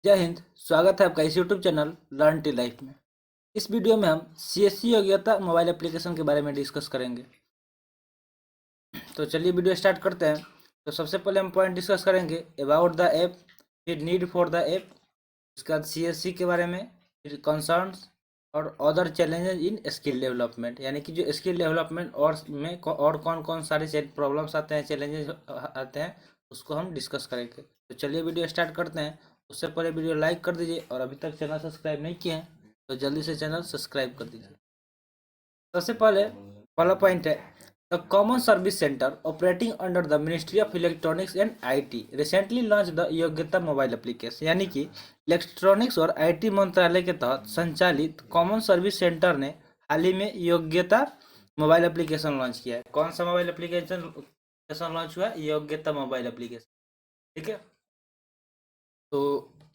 जय हिंद। स्वागत है आपका इस YouTube channel learn tea life में। इस वीडियो में हम सीएससी योग्यता मोबाइल एप्लीकेशन के बारे में डिस्कस करेंगे। तो चलिए वीडियो स्टार्ट करते हैं। तो सबसे पहले हम पॉइंट डिस्कस करेंगे अबाउट द ऐप, फिर नीड फॉर द ऐप, उसके बाद सीएससी के बारे में, फिर कंसर्न्स और other challenges in skill development, यानी कि जो स्किल डेवलपमेंट और कौन कौन सारे प्रॉब्लम्स आते हैं, चैलेंजेस आते हैं, उसको हम डिस्कस करेंगे। तो चलिए वीडियो स्टार्ट करते हैं। उससे पहले वीडियो लाइक कर दीजिए और अभी तक चैनल सब्सक्राइब नहीं किए हैं तो जल्दी से चैनल सब्सक्राइब कर दीजिए। सबसे पहला पॉइंट है the common service centre operating under the ministry of electronics and IT recently launch the योग्यता मोबाइल एप्लीकेशन, यानी कि इलेक्ट्रॉनिक्स और आईटी मंत्रालय के तहत संचालित कॉमन सर्विस सेंटर ने हाल ही में योग्यता मोबाइल एप्लीकेशन लॉन्च किया है। कौन सा मोबाइल एप्लीकेशन लॉन्च हुआ है? योग्यता मोबाइल एप्लीकेशन। ठीक है। तो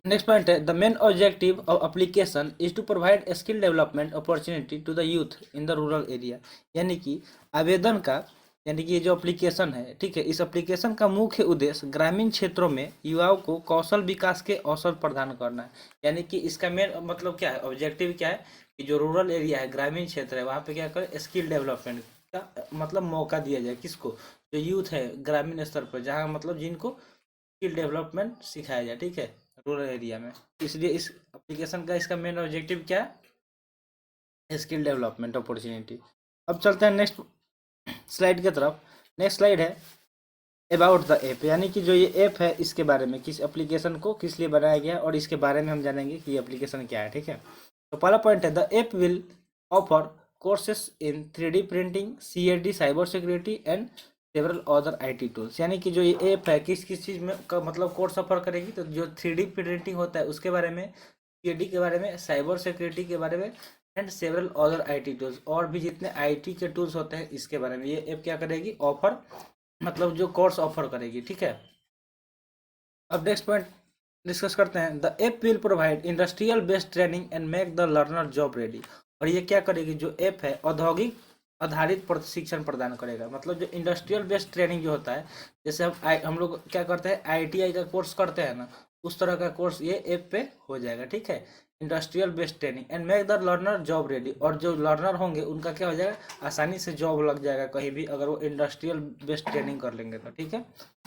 नेक्स्ट पॉइंट है the main objective of application is to provide skill development opportunity to the youth in the rural area, यानी कि आवेदन का, यानी कि ये जो एप्लीकेशन है, ठीक है, इस एप्लीकेशन का मुख्य उद्देश्य ग्रामीण क्षेत्रों में युवाओं को कौशल विकास के अवसर प्रदान करना है। यानी कि इसका मेन मतलब क्या है, ऑब्जेक्टिव क्या है कि जो रूरल एरिया है, ग्रामीण क्षेत्र है, वहाँ पे क्या करें, स्किल डेवलपमेंट का मतलब मौका दिया जाए। किसको? जो यूथ है ग्रामीण स्तर पर, जहाँ मतलब जिनको स्किल डेवलपमेंट सिखाया जाए, ठीक है, रूरल एरिया में। इसलिए इस एप्लीकेशन का इसका मेन ऑब्जेक्टिव क्या है? Skill development opportunity. अब चलते हैं नेक्स्ट स्लाइड की तरफ। नेक्स्ट स्लाइड है अबाउट द ऐप, यानी कि जो ये ऐप है इसके बारे में, किस एप्लीकेशन को किस लिए बनाया गया और इसके बारे में हम जानेंगे कि ये एप्लीकेशन क्या है। ठीक है। तो पहला पॉइंट है the app will offer courses in 3D printing, CAD, cyber security and several other IT tools, यानी कि जो ये ऐप है किस किस चीज़ में का मतलब कोर्स ऑफर करेगी। तो जो 3D प्रिंटिंग होता है उसके बारे में, CAD के बारे में, साइबर सिक्योरिटी के बारे में and several other IT tools, और भी जितने IT के टूल्स होते हैं इसके बारे में ये ऐप क्या करेगी, ऑफर मतलब जो कोर्स ऑफर करेगी। ठीक है। अब नेक्स्ट पॉइंट डिस्कस करते हैं the app will provide industrial based training and make the learner job ready, और ये क्या करेगी, जो ऐप है औद्योगिक आधारित प्रशिक्षण प्रदान करेगा। मतलब जो इंडस्ट्रियल बेस्ड ट्रेनिंग जो होता है, जैसे हम लोग क्या करते हैं, ITI का कोर्स करते हैं ना, उस तरह का कोर्स ये ऐप पे हो जाएगा। ठीक है। Industrial based training and make the learner job ready, और जो लर्नर होंगे उनका क्या हो जाएगा, आसानी से जॉब लग जाएगा कहीं भी, अगर वो इंडस्ट्रियल बेस्ड ट्रेनिंग कर लेंगे तो। ठीक है।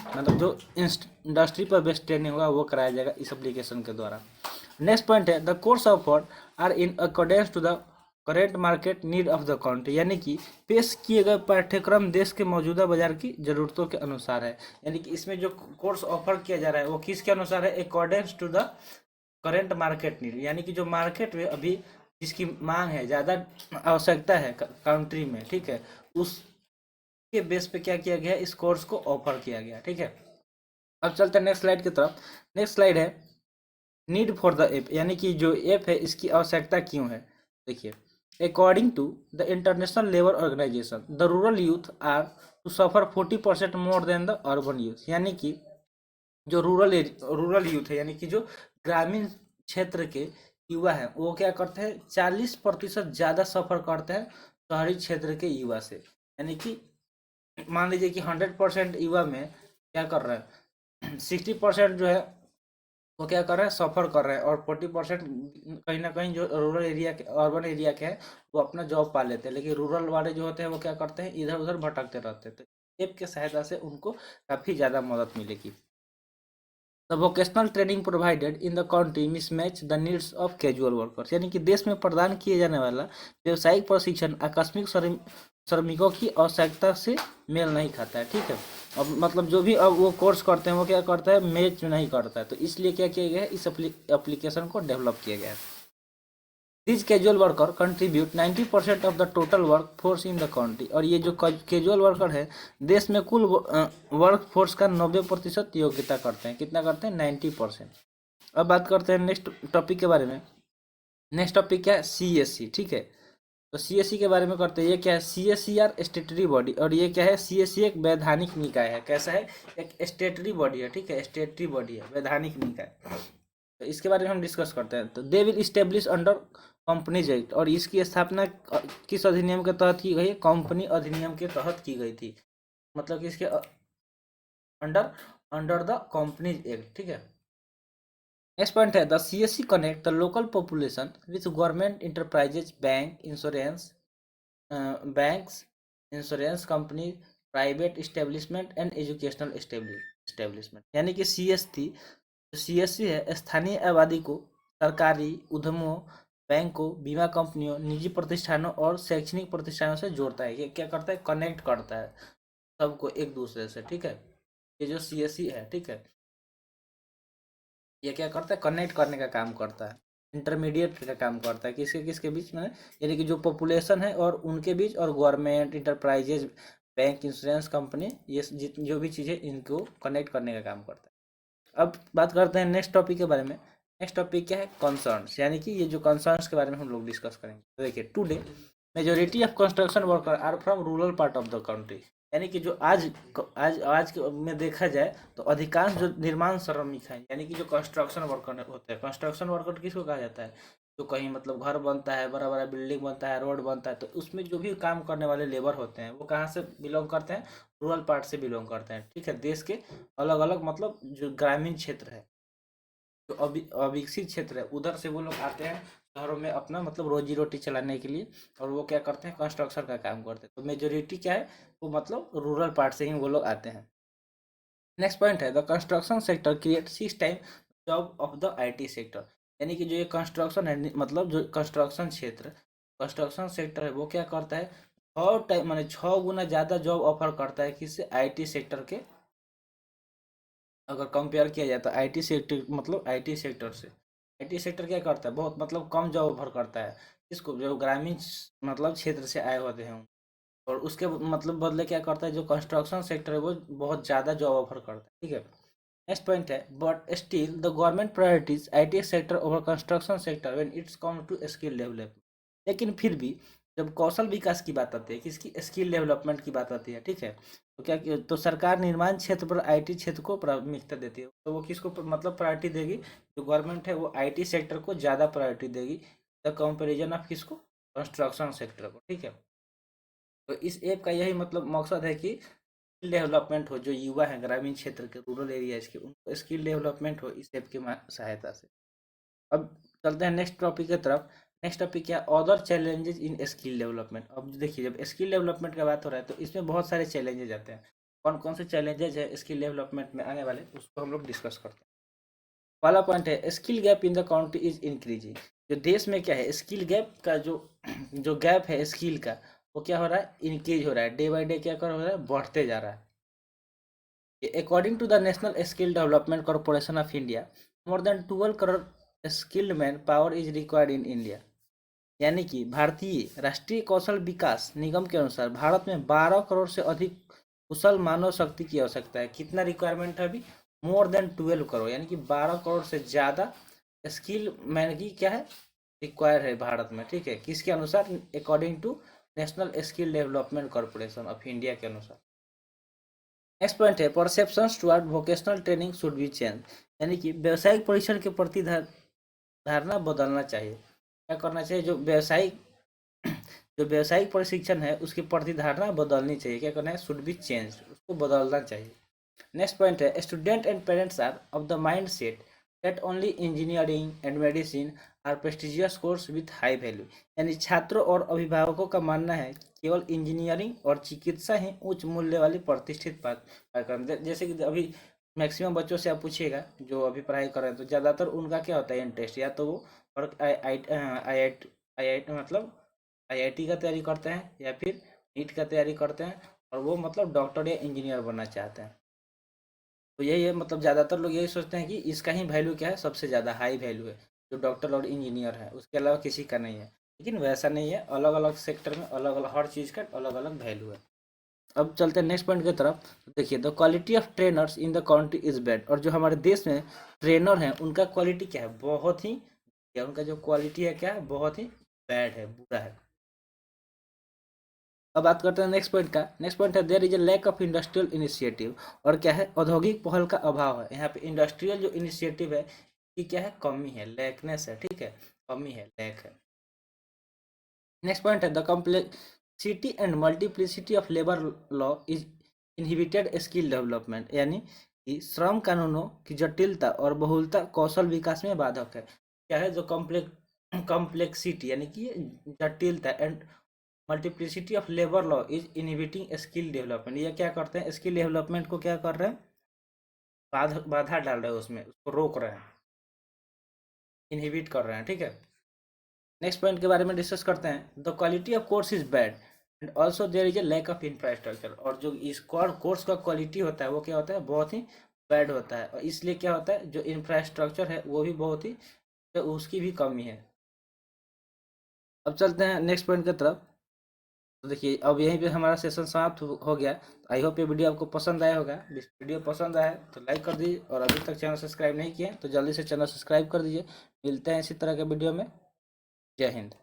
मतलब जो इंडस्ट्री पर बेस्ड ट्रेनिंग होगा वो कराया जाएगा इस एप्लीकेशन के द्वारा। नेक्स्ट पॉइंट है the course offered are in accordance to the current market need of the country, यानी कि पेश किए गए पाठ्यक्रम देश के मौजूदा बाजार की जरूरतों के अनुसार है। यानी कि इसमें जो कोर्स ऑफर किया जा रहा है वो किसके अनुसार है, accordance to the current market need, यानी कि जो मार्केट में अभी जिसकी मांग है, ज़्यादा आवश्यकता है कंट्री में, ठीक है, उस के बेस पे क्या किया गया, इस कोर्स को ऑफर किया गया। ठीक है। अब चलते हैं नेक्स्ट स्लाइड की तरफ। नेक्स्ट स्लाइड है नीड फॉर द ऐप, यानी कि जो ऐप है इसकी आवश्यकता क्यों है। देखिए, according to the International Labour Organization the rural youth are to suffer 40% more than the urban youth, यानी कि जो रूरल यूथ है, यानी कि जो ग्रामीण क्षेत्र के युवा हैं, वो क्या करते हैं, 40% ज़्यादा सफर करते हैं शहरी क्षेत्र के युवा से। यानी कि मान लीजिए कि 100% युवा में क्या कर रहे हैं, 60% जो है वो क्या कर रहे हैं, सफ़र कर रहे हैं, और 40% कहीं ना कहीं जो रूरल एरिया के, अर्बन एरिया के हैं, वो अपना जॉब पा लेते हैं। लेकिन रूरल वाले जो होते हैं वो क्या करते हैं, इधर उधर भटकते रहते हैं। तो ऐप की सहायता से उनको काफ़ी ज़्यादा मदद मिलेगी। The vocational training provided in the country mismatch the needs of casual workers, यानी कि देश में प्रदान किए जाने वाला व्यावसायिक प्रशिक्षण आकस्मिक श्रमिकों की आवश्यकता से मेल नहीं खाता है। ठीक है। अब मतलब जो भी अब वो कोर्स करते हैं वो क्या करता है, मैच नहीं करता है, तो इसलिए क्या किया गया है, इस एप्लीकेशन को डेवलप किया गया है। This casual worker contribute 90% of the total work force in the country, और ये जो कैजुअल वर्कर है देश में कुल वर्क फोर्स का 90% योग्यता करते हैं। कितना करते हैं? 90%। अब बात करते हैं नेक्स्ट टॉपिक के बारे में। नेक्स्ट टॉपिक क्या है? CSC। ठीक है। तो CSC के बारे में करते हैं। ये क्या है? CSC आर स्टेटरी बॉडी, और ये क्या है, CSC एक वैधानिक निकाय है। कैसा है? एक स्टेटरी बॉडी है। ठीक है, स्टेटरी बॉडी है, वैधानिक निकाय। तो इसके बारे में हम डिस्कस करते हैं। तो they will establish under companies act, और इसकी स्थापना किस अधिनियम के तहत की गई है? कंपनी अधिनियम के तहत की गई थी। मतलब कि इसके under under the companies act. ठीक है। नेक्स्ट पॉइंट है the CSC connect the local population with government enterprises banks insurance company private establishment and educational establishment. यानी कि सीएससी है स्थानीय आबादी को सरकारी उद्यमों, बैंकों, बीमा कंपनियों, निजी प्रतिष्ठानों और शैक्षणिक प्रतिष्ठानों से जोड़ता है। ये क्या करता है? कनेक्ट करता है सबको एक दूसरे से, ठीक है। ये जो सीएससी है, ठीक है, ये क्या करता है? कनेक्ट करने का काम करता है, इंटरमीडिएट का काम करता है किसके किसके बीच में, यानी कि जो पॉपुलेशन है और उनके बीच, और government, enterprises, bank, insurance company, ये जो भी चीज़ें इनको कनेक्ट करने का काम करता है। अब बात करते हैं नेक्स्ट टॉपिक के बारे में। नेक्स्ट टॉपिक क्या है? कंसर्न्स। यानी कि ये जो कंसर्न्स के बारे में हम लोग डिस्कस करेंगे। तो देखिए, today majority of construction worker are from rural part of the country. यानी कि जो में देखा जाए तो अधिकांश जो निर्माण श्रमिक हैं, यानी कि जो कंस्ट्रक्शन वर्कर होते हैं, कंस्ट्रक्शन वर्कर किसको कहा जाता है? जो कहीं मतलब घर बनता है, बड़ा बड़ा बिल्डिंग बनता है, रोड बनता है, तो उसमें जो भी काम करने वाले लेबर होते हैं वो कहाँ से बिलोंग करते हैं? रूरल पार्ट से बिलोंग करते हैं, ठीक है। देश के अलग अलग मतलब जो ग्रामीण क्षेत्र है, जो अविकसित क्षेत्र है, उधर से वो लोग आते हैं शहरों में अपना मतलब रोजी रोटी चलाने के लिए, और वो क्या करते हैं? कंस्ट्रक्शन का काम करते हैं। तो मेजोरिटी क्या है? वो मतलब रूरल पार्ट से ही वो लोग आते हैं। नेक्स्ट पॉइंट है the construction sector create 6 time job of the IT sector. यानी कि जो ये कंस्ट्रक्शन है, मतलब जो कंस्ट्रक्शन सेक्टर है, वो क्या करता है? 6 टाइम माने 6 गुना ज़्यादा जॉब ऑफर करता है किससे? आईटी सेक्टर के। अगर कंपेयर किया जाए तो आईटी सेक्टर, मतलब आईटी सेक्टर से, आईटी सेक्टर क्या करता है? बहुत मतलब कम जॉब ऑफर करता है इसको, जो ग्रामीण मतलब क्षेत्र से आए होते हैं। और उसके मतलब बदले क्या करता है? जो कंस्ट्रक्शन सेक्टर है वो बहुत ज़्यादा जॉब ऑफर करता है, ठीक है। नेक्स्ट पॉइंट है but still the government prioritises IT sector over construction sector when it's come to skill development. लेकिन फिर भी जब कौशल विकास की बात आती है, किसकी? स्किल डेवलपमेंट की बात आती है, ठीक है। तो तो सरकार निर्माण क्षेत्र पर आईटी क्षेत्र को प्राथमिकता देती है। तो वो किसको मतलब प्रायोरिटी देगी? जो गवर्नमेंट है वो आईटी सेक्टर को ज़्यादा प्रायोरिटी देगी द कंपेरिजन ऑफ किसको? कंस्ट्रक्शन सेक्टर को, ठीक है। तो इस ऐप का यही मतलब मकसद है कि स्किल डेवलपमेंट हो, जो युवा हैं ग्रामीण क्षेत्र के, रूरल एरियाज के, उनको स्किल डेवलपमेंट हो इस ऐप की सहायता से। अब चलते हैं नेक्स्ट टॉपिक की तरफ। नेक्स्ट टॉपिक क्या? Other challenges in skill development. अब देखिए, जब स्किल डेवलपमेंट का बात हो रहा है तो इसमें बहुत सारे चैलेंजेस आते हैं। कौन कौन से चैलेंजेस है स्किल डेवलपमेंट में आने वाले, उसको हम लोग डिस्कस करते हैं। पहला पॉइंट है skill gap in the country is increasing. जो देश में क्या है, स्किल गैप का जो जो गैप है स्किल का, वो क्या हो रहा है? इंक्रीज हो रहा है, डे बाई डे क्या कर हो रहा है? बढ़ते जा रहा है। According to the National Skill Development Corporation of India, more than 12 crore skilled manpower is required in India। यानी कि भारतीय राष्ट्रीय कौशल विकास निगम के अनुसार भारत में 12 करोड़ से अधिक कुशल मानव शक्ति की आवश्यकता है। कितना रिक्वायरमेंट है अभी? मोर देन 12 करोड़, यानी कि 12 करोड़ से ज़्यादा स्किल मैन की क्या है? रिक्वायर है भारत में, ठीक है। किसके अनुसार? According to National Skill Development Corporation of India के अनुसार। नेक्स्ट पॉइंट है perceptions toward vocational training should be change. यानी कि व्यवसायिक परीक्षण के प्रति धारणा बदलना चाहिए। क्या करना चाहिए? जो व्यवसायिक प्रशिक्षण है उसकी प्रति धारणा बदलनी चाहिए। क्या करना है? शुड बी चेंज, उसको बदलना चाहिए। नेक्स्ट पॉइंट है student and parents are of the mindset that only engineering and medicine are prestigious course with high value. यानी छात्रों और अभिभावकों का मानना है केवल इंजीनियरिंग और चिकित्सा ही उच्च मूल्य वाली प्रतिष्ठित पाठ्यक्रम। जैसे कि अभी मैक्सिमम बच्चों से आप पूछिएगा जो अभी पढ़ाई कर रहे हैं, तो ज़्यादातर उनका क्या होता है इंटरेस्ट, या तो वो और आई मतलब आईआईटी का तैयारी करते हैं, या फिर नीट का तैयारी करते हैं, और वो मतलब डॉक्टर या इंजीनियर बनना चाहते हैं। तो यही है, मतलब ज़्यादातर लोग यही सोचते हैं कि इसका ही वैल्यू क्या है? सबसे ज़्यादा हाई वैल्यू है, जो डॉक्टर और इंजीनियर है, उसके अलावा किसी का नहीं है। लेकिन वैसा नहीं है, अलग अलग सेक्टर में अलग अलग हर चीज़ का अलग अलग वैल्यू है। अब चलते हैं नेक्स्ट पॉइंट की तरफ। तो देखिए the quality of trainers in the country is bad. और जो हमारे देश में ट्रेनर हैं उनका क्वालिटी क्या है? बहुत ही क्या, उनका जो क्वालिटी है क्या है? बहुत ही बैड है, बुरा है। अब बात करते हैं नेक्स्ट पॉइंट का। नेक्स्ट पॉइंट है there is a lack of industrial initiative. और क्या है? औद्योगिक पहल का अभाव है। यहाँ पे इंडस्ट्रियल जो इनिशिएटिव है कि क्या है? कमी है, लैकनेस है, ठीक है, कमी है, लैक है। नेक्स्ट पॉइंट है the complexity and multiplicity of labour law is inhibited skill development. यानी कि श्रम कानूनों की जटिलता और बहुलता कौशल विकास में बाधक है। क्या है? जो कॉम्प्लेक्सिटी यानी कि जटिलता and multiplicity of labour law is inhibiting skill development. ये क्या करते हैं? स्किल डेवलपमेंट को क्या कर रहे हैं? बाधा डाल रहे हैं, उसमें उसको रोक रहे हैं, इनहिबिट कर रहे हैं। ठीक है, नेक्स्ट पॉइंट के बारे में डिस्कस करते हैं। The quality of course is bad and also there is a lack of infrastructure. और जो इस कोर्स का क्वालिटी होता है वो क्या होता है? बहुत ही बैड होता है, और इसलिए क्या होता है? जो इंफ्रास्ट्रक्चर है वो भी बहुत ही, तो उसकी भी कमी है। अब चलते हैं नेक्स्ट पॉइंट की तरफ। तो देखिए, अब यहीं पे हमारा सेशन समाप्त हो गया। आई होप ये वीडियो आपको पसंद आया होगा। वीडियो पसंद आया तो लाइक कर दीजिए, और अभी तक चैनल सब्सक्राइब नहीं किए तो जल्दी से चैनल सब्सक्राइब कर दीजिए। मिलते हैं इसी तरह के वीडियो में। जय हिंद।